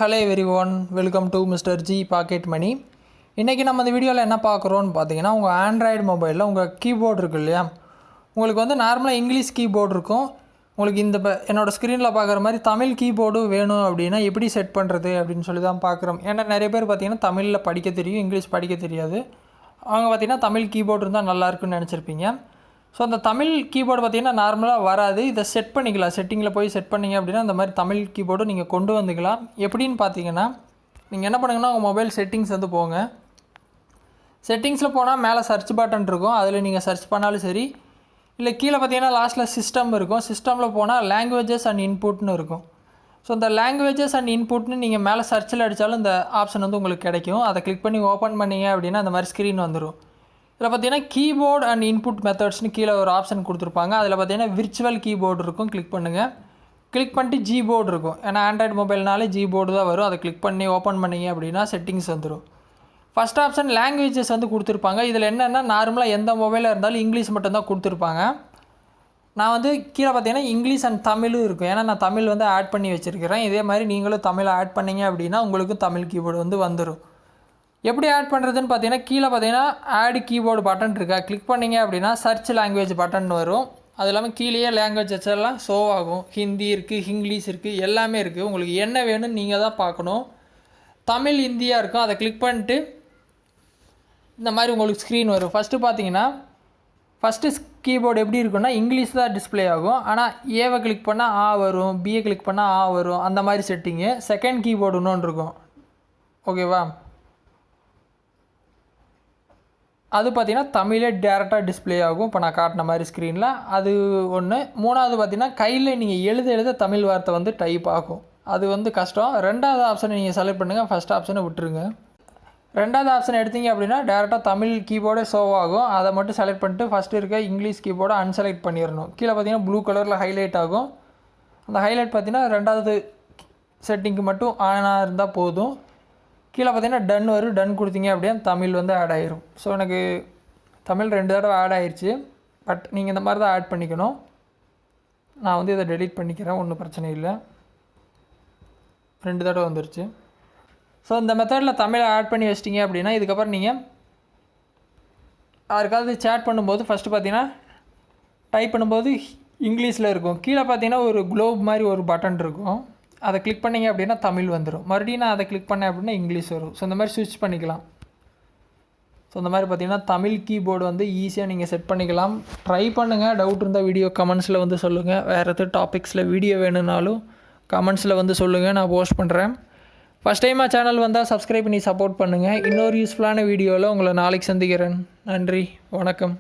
Hello everyone, welcome to mister G pocket money. இன்றைக்கி நம்ம இந்த வீடியோவில் என்ன பார்க்குறோன்னு பார்த்தீங்கன்னா, உங்கள் ஆண்ட்ராய்டு மொபைலில் உங்கள் கீபோர்டு இருக்குது இல்லையா, உங்களுக்கு வந்து நார்மலாக இங்கிலீஷ் கீபோர்டு இருக்கும். உங்களுக்கு இந்த என்னோடய ஸ்க்ரீனில் பார்க்குற மாதிரி தமிழ் கீபோர்டு வேணும் அப்படின்னா எப்படி செட் பண்ணுறது அப்படின்னு சொல்லி தான் பார்க்குறோம். ஏன்னா நிறைய பேர் பார்த்திங்கன்னா தமிழில் படிக்க தெரியும், இங்கிலீஷ் படிக்க தெரியாது. அவங்க பார்த்திங்கன்னா தமிழ் கீபோர்டு இருந்தால் நல்லாயிருக்குன்னு நினச்சிருப்பீங்க. ஸோ அந்த தமிழ் கீபோர்டு பார்த்திங்கன்னா நார்மலாக வராது. இதை செட் பண்ணிக்கலாம். செட்டிங்கில் போய் செட் பண்ணிங்க அப்படின்னா அந்த மாதிரி தமிழ் கீபோர்டு நீங்கள் கொண்டு வந்துக்கலாம். எப்படின்னு பார்த்தீங்கன்னா, நீங்கள் என்ன பண்ணுங்கன்னா உங்கள் மொபைல் செட்டிங்ஸ் வந்து போங்க. செட்டிங்ஸில் போனால் மேலே சர்ச் பட்டன் இருக்கும், அதில் நீங்கள் சர்ச் பண்ணாலும் சரி. இல்லை கீழே பார்த்தீங்கன்னா லாஸ்ட்டில் சிஸ்டம் இருக்கும். சிஸ்டமில் போனால் லாங்குவேஜஸ் அண்ட் இன்புட்னு இருக்கும். ஸோ இந்த லாங்குவேஜஸ் அண்ட் இன்புட்னு நீங்கள் மேலே சர்ச்சில் அடித்தாலும் இந்த ஆப்ஷன் வந்து உங்களுக்கு கிடைக்கும். அதை கிளிக் பண்ணி ஓப்பன் பண்ணிங்க அப்படின்னா அந்த மாதிரி ஸ்க்ரீன் வந்துடும். இதில் பார்த்தீங்கன்னா கீபோர்டு அண்ட் இன்புட் மெத்தட்ஸ்னு கீழே ஒரு ஆப்ஷன் கொடுத்துருப்பாங்க. அதில் பார்த்தீங்கன்னா விர்ச்சுவல் கீபோர்டு இருக்கும், கிளிக் பண்ணுங்கள். கிளிக் பண்ணிட்டு ஜிபோர்டு இருக்கும். ஏன்னா ஆண்ட்ராய்டு மொபைல்னாலே ஜிபோர்டு தான் வரும். அதை கிளிக் பண்ணி ஓப்பன் பண்ணிங்க அப்படின்னா செட்டிங்ஸ் வந்துடும். ஃபஸ்ட் ஆப்ஷன் லாங்குவேஜஸ் வந்து கொடுத்துருப்பாங்க. இதில் என்னென்னா நார்மலாக எந்த மொபைலாக இருந்தாலும் இங்கிலீஷ் மட்டும்தான் கொடுத்துருப்பாங்க. நான் வந்து கீழே பார்த்தீங்கன்னா இங்கிலீஷ் அண்ட் தமிழும் இருக்கும். ஏன்னா நான் தமிழ் வந்து ஆட் பண்ணி வச்சுருக்கிறேன். இதே மாதிரி நீங்களும் தமிழை ஆட் பண்ணிங்க அப்படின்னா உங்களுக்கும் தமிழ் கீபோர்டு வந்து வந்துடும். எப்படி ஆட் பண்ணுறதுன்னு பார்த்தீங்கன்னா, கீழே பார்த்தீங்கன்னா ஆட் கீபோர்டு பட்டன் இருக்கா, கிளிக் பண்ணிங்க அப்படின்னா சர்ச் லாங்குவேஜ் பட்டன் வரும். அது இல்லாமல் கீழேயே லாங்குவேஜஸ் எல்லாம் ஷோ ஆகும். ஹிந்தி இருக்குது, இங்கிலீஷ் இருக்குது, எல்லாமே இருக்குது. உங்களுக்கு என்ன வேணும்னு நீங்கள் தான் பார்க்கணும். தமிழ் இந்தியாக இருக்கும். அதை கிளிக் பண்ணிட்டு இந்த மாதிரி உங்களுக்கு ஸ்க்ரீன் வரும். ஃபஸ்ட்டு பார்த்தீங்கன்னா ஃபஸ்ட்டு கீபோர்டு எப்படி இருக்குன்னா இங்கிலீஷ் தான் டிஸ்பிளே ஆகும். ஆனால் ஏவை கிளிக் பண்ணால் ஆ வரும், பிஏ கிளிக் பண்ணால் ஆ வரும், அந்த மாதிரி செட்டிங்கு. செகண்ட் கீபோர்டு இன்னொன்று இருக்கும், ஓகேவா. அது பார்த்திங்கன்னா தமிழே டேரெக்டாக டிஸ்பிளே ஆகும். இப்போ நான் காட்டின மாதிரி ஸ்க்ரீனில் அது ஒன்று. மூணாவது பார்த்திங்கன்னா கையில் நீங்கள் எழுத தமிழ் வார்த்தை வந்து டைப் ஆகும். அது வந்து கஷ்டம். ரெண்டாவது ஆப்ஷனை நீங்கள் செலக்ட் பண்ணுங்கள், ஃபஸ்ட் ஆப்ஷனை விட்டுருங்க. ரெண்டாவது ஆப்ஷன் எடுத்தீங்க அப்படின்னா டேரெக்டாக தமிழ் கீபோர்டே ஷோ ஆகும். அதை மட்டும் செலக்ட் பண்ணிட்டு ஃபஸ்ட்டு இருக்க இங்கிலீஷ் கீபோர்டை அன்செலக்ட் பண்ணிடணும். கீழே பார்த்திங்கன்னா ப்ளூ கலரில் ஹைலைட் ஆகும். அந்த ஹைலைட் பார்த்திங்கன்னா ரெண்டாவது செட்டிங்க்கு மட்டும் ஆனாக இருந்தால் போதும். கீழே பார்த்தீங்கன்னா டன் வரும். டன் கொடுத்தீங்க அப்படியே தமிழ் வந்து ஆட் ஆயிரும். ஸோ எனக்கு தமிழ் 2 தடவை ஆட் ஆயிடுச்சு. பட் நீங்கள் இந்த மாதிரி தான் ஆட் பண்ணிக்கணும். நான் வந்து இதை டெலீட் பண்ணிக்கிறேன், ஒன்றும் பிரச்சனை இல்லை. 2 தடவை வந்துருச்சு. ஸோ இந்த மெத்தடில் தமிழை ஆட் பண்ணி வச்சிட்டிங்க அப்படின்னா இதுக்கப்புறம் நீங்கள் யாருக்காவது சேட் பண்ணும்போது ஃபஸ்ட்டு பார்த்தீங்கன்னா டைப் பண்ணும்போது இங்கிலீஷில் இருக்கும். கீழே பார்த்தீங்கன்னா ஒரு குளோப் மாதிரி ஒரு பட்டன் இருக்கும். அதை கிளிக் பண்ணிங்க அப்படின்னா தமிழ் வந்துடும். மறுபடியும் நான் அதை கிளிக் பண்ணேன் அப்படின்னா இங்கிலீஷ் வரும். ஸோ இந்த மாதிரி ஸ்விட்ச் பண்ணிக்கலாம். ஸோ இந்த மாதிரி பார்த்திங்கன்னா தமிழ் கீபோர்டு வந்து ஈஸியாக நீங்கள் செட் பண்ணிக்கலாம். ட்ரை பண்ணுங்கள். டவுட் இருந்தால் வீடியோ கமெண்ட்ஸில் வந்து சொல்லுங்கள். வேறு எதாவது டாபிக்ஸில் வீடியோ வேணும்னாலும் கமெண்ட்ஸில் வந்து சொல்லுங்கள், நான் போஸ்ட் பண்ணுறேன். ஃபஸ்ட் டைமாக சேனல் வந்தால் சப்ஸ்கிரைப் பண்ணி சப்போர்ட் பண்ணுங்கள். இன்னொரு யூஸ்ஃபுல்லான வீடியோவில் உங்களை நாளைக்கு சந்திக்கிறேன். நன்றி, வணக்கம்.